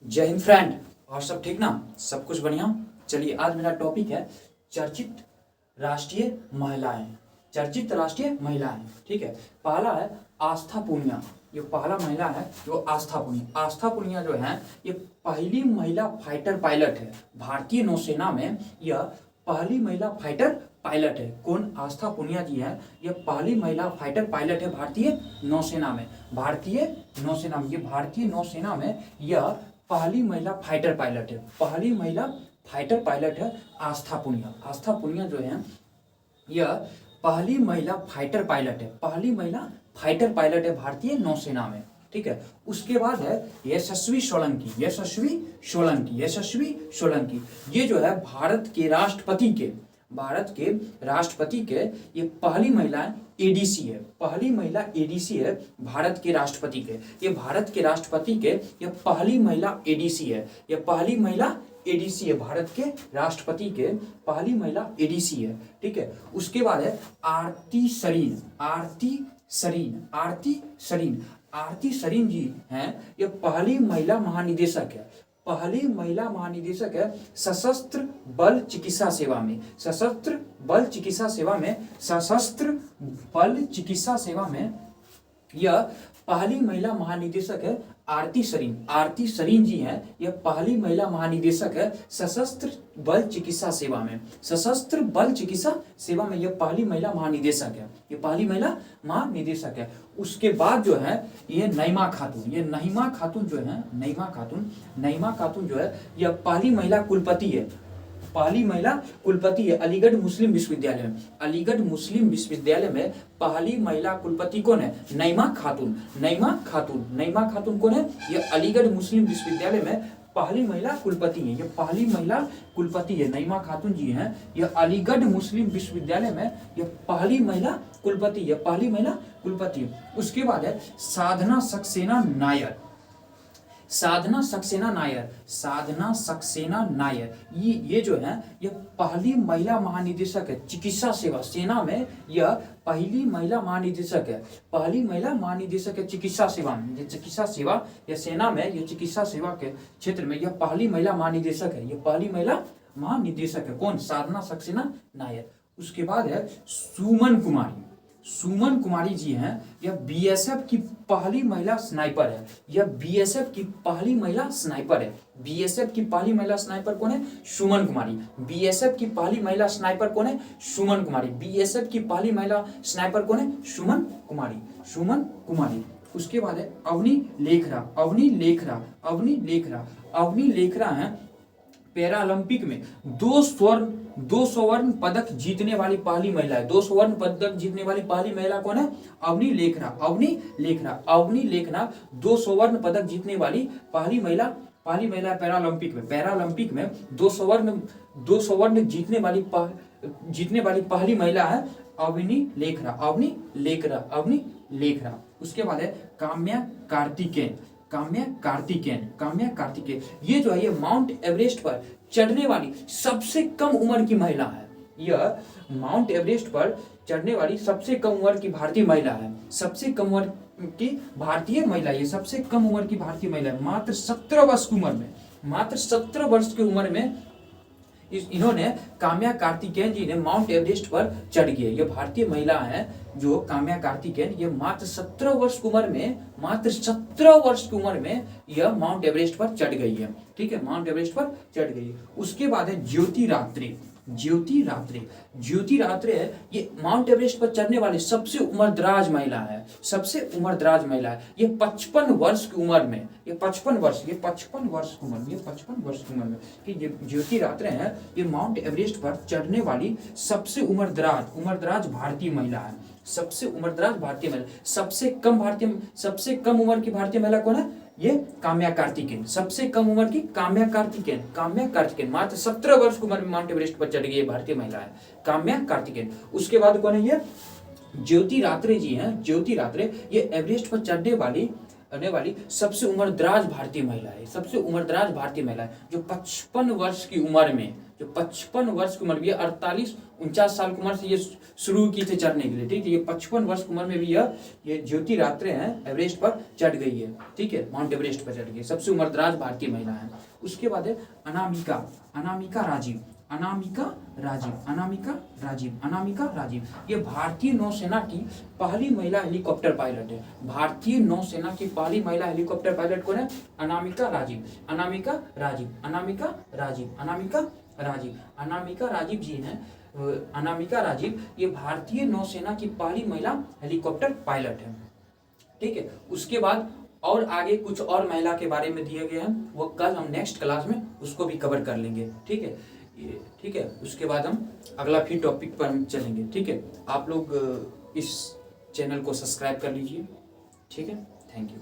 जय हिंद फ्रेंड। और सब ठीक ना, सब कुछ बढ़िया। चलिए, आज मेरा टॉपिक है चर्चित राष्ट्रीय महिलाएं। चर्चित राष्ट्रीय महिलाएं, ठीक है। पहला है आस्था पूनिया। जो पहला महिला है वो आस्था पूनिया। आस्था पूनिया जो है ये पहली महिला फाइटर पायलट है भारतीय नौसेना में। यह पहली महिला फाइटर पायलट है। कौन? आस्था पूनिया जी है। यह पहली महिला फाइटर पायलट है भारतीय नौसेना में। भारतीय नौसेना में, ये भारतीय नौसेना में यह पहली महिला फाइटर पायलट है। पहली महिला फाइटर पायलट है आस्था पूनिया। आस्था पूनिया जो है यह पहली महिला फाइटर पायलट है। पहली महिला फाइटर पायलट है भारतीय नौसेना में, ठीक है। उसके बाद है यशस्वी सोलंकी। यशस्वी सोलंकी, यशस्वी सोलंकी ये जो है भारत के राष्ट्रपति के ये पहली महिला एडीसी है। पहली महिला एडीसी है भारत के राष्ट्रपति के। ये भारत के राष्ट्रपति के ये पहली महिला एडीसी है। ये पहली महिला एडीसी है भारत के राष्ट्रपति के। पहली महिला एडीसी है, ठीक है। उसके बाद है आरती सरीन। आरती सरीन, आरती सरीन, आरती सरीन जी हैं। ये पहली महिला महानिदेशक है। पहली महिला महानिदेशक है सशस्त्र बल चिकित्सा सेवा में। सशस्त्र बल चिकित्सा सेवा में, सशस्त्र बल चिकित्सा सेवा में यह पहली महिला महानिदेशक है आरती सरीन। आरती सरीन जी हैं। यह पहली महिला महानिदेशक है सशस्त्र बल चिकित्सा सेवा में। सशस्त्र बल चिकित्सा सेवा में यह पहली महिला महानिदेशक है। ये पहली महिला महानिदेशक है। उसके बाद जो है ये नईमा खातून। ये नईमा खातून जो है, नईमा खातून जो है यह पहली महिला कुलपति है। पहली महिला कुलपति है अलीगढ़ मुस्लिम विश्वविद्यालय में। अलीगढ़ मुस्लिम विश्वविद्यालय में पहली महिला कुलपति कौन है? नईमा खातून। नईमा खातून, नईमा खातून कौन है? ये अलीगढ़ मुस्लिम विश्वविद्यालय में पहली महिला कुलपति है। ये पहली महिला कुलपति है, नईमा खातून जी हैं। यह अलीगढ़ मुस्लिम विश्वविद्यालय में यह पहली महिला कुलपति है। पहली महिला कुलपति है। उसके बाद है साधना सक्सेना नायर। साधना सक्सेना नायर, साधना सक्सेना नायर ये जो है ये पहली महिला महानिदेशक है चिकित्सा सेवा सेना में। यह पहली महिला महानिदेशक है। पहली महिला महानिदेशक है चिकित्सा सेवा में। ये चिकित्सा सेवा या सेना में, ये चिकित्सा सेवा के क्षेत्र में यह पहली महिला महानिदेशक है। ये पहली महिला महानिदेशक है। कौन? साधना सक्सेना नायर। उसके बाद है सुमन कुमारी। सुमन कुमारी जी हैं। यह बीएसएफ की पहली महिला स्नाइपर है। यह बीएसएफ की पहली महिला स्नाइपर है। बीएसएफ की पहली महिला स्नाइपर कौन है? सुमन कुमारी। बीएसएफ की पहली महिला स्नाइपर कौन है? सुमन कुमारी। बीएसएफ की पहली महिला स्नाइपर कौन है? सुमन कुमारी। सुमन कुमारी। उसके बाद है अवनी लेखरा। अवनी लेखरा, अवनी लेखरा, अवनी लेखरा है पैरालंपिक में दो स्वर्ण पदक जीतने वाली पहली महिला है। 2 स्वर्ण पदक जीतने वाली पहली महिला कौन है? अवनी लेखरा। अवनी लेखरा, अवनी लेखरा 2 स्वर्ण पदक जीतने वाली पहली महिला पैरालंपिक में। पैरालंपिक में 2 स्वर्ण जीतने वाली पहली महिला है अवनी लेखरा। अवनी लेखरा, अवनी लेखरा। उसके बाद है काम्या कार्तिकेयन। काम्या कार्तिकेयन, काम्या कार्तिकेयन ये जो है ये माउंट एवरेस्ट पर चढ़ने वाली सबसे कम उम्र की महिला है। यह माउंट एवरेस्ट पर चढ़ने वाली सबसे कम उम्र की भारतीय महिला है। सबसे कम उम्र की भारतीय महिला, ये सबसे कम उम्र की भारतीय महिला है। मात्र 17 वर्ष की उम्र में, मात्र 17 वर्ष की उम्र में इन्होंने काम्या कार्तिकेयन जी ने माउंट एवरेस्ट पर चढ़ गए। ये भारतीय महिला है जो काम्या कार्तिकेयन, ये मात्र 17 वर्ष की उम्र में, मात्र 17 वर्ष की उम्र में यह माउंट एवरेस्ट पर चढ़ गई है, ठीक है। माउंट एवरेस्ट पर चढ़ गई है। उसके बाद है ज्योति रात्रे। ज्योति रात्रे, ज्योति रात्रे है ये माउंट एवरेस्ट पर चढ़ने वाली सबसे उम्रदराज महिला है। सबसे उम्रदराज महिला है। ये 55 वर्ष की उम्र में, ये 55 वर्ष की उम्र में कि ये ज्योति रात्रे हैं। ये माउंट एवरेस्ट पर चढ़ने वाली सबसे उम्रदराज भारतीय महिला है। सबसे उम्रदराज भारतीय महिला। सबसे कम उम्र की भारतीय महिला कौन है? ये काम्या कार्तिकेयन। सबसे कम उम्र की काम्या कार्तिकेयन। काम्या कार्तिकेयन मात्र 17 वर्ष की उम्र में माउंट एवरेस्ट पर चढ़ गई भारतीय महिला है काम्या कार्तिकेयन। उसके बाद कौन है? ये ज्योति रात्रे जी हैं। ज्योति रात्रे ये एवरेस्ट पर चढ़ने वाली करने वाली सबसे उम्रदराज भारतीय महिला है, सबसे उम्रदराज भारतीय महिला है, जो 55 वर्ष की उम्र में, जो 55 वर्ष की उम्र में, 48-49 साल की उम्र से ये शुरू की थी चढ़ने के लिए, ठीक है। ये 55 वर्ष की उम्र में भी ये ज्योति रात्रे हैं एवरेस्ट पर चढ़ गई है, ठीक है, माउंट एवरेस्ट पर चढ़ गई, सबसे उम्रदराज भारतीय महिला है। उसके बाद है अनामिका, अनामिका राजीव, अनामिका राजीव, अनामिका राजीव, अनामिका राजीव, ये भारतीय नौसेना की पहली महिला हेलीकॉप्टर पायलट है। भारतीय नौसेना की पहली महिला हेलीकॉप्टर पायलट कौन है? अनामिका राजीव, अनामिका राजीव, अनामिका राजीव, अनामिका राजीव, अनामिका राजीव जी हैं। अनामिका राजीव ये भारतीय नौसेना की पहली महिला हेलीकॉप्टर पायलट है, ठीक है। उसके बाद और आगे कुछ और महिला के बारे में दिए गए हैं, वो कल हम नेक्स्ट क्लास में उसको भी कवर कर लेंगे, ठीक है। ठीक है, उसके बाद हम अगला फिर टॉपिक पर हम चलेंगे, ठीक है। आप लोग इस चैनल को सब्सक्राइब कर लीजिए, ठीक है। Thank you.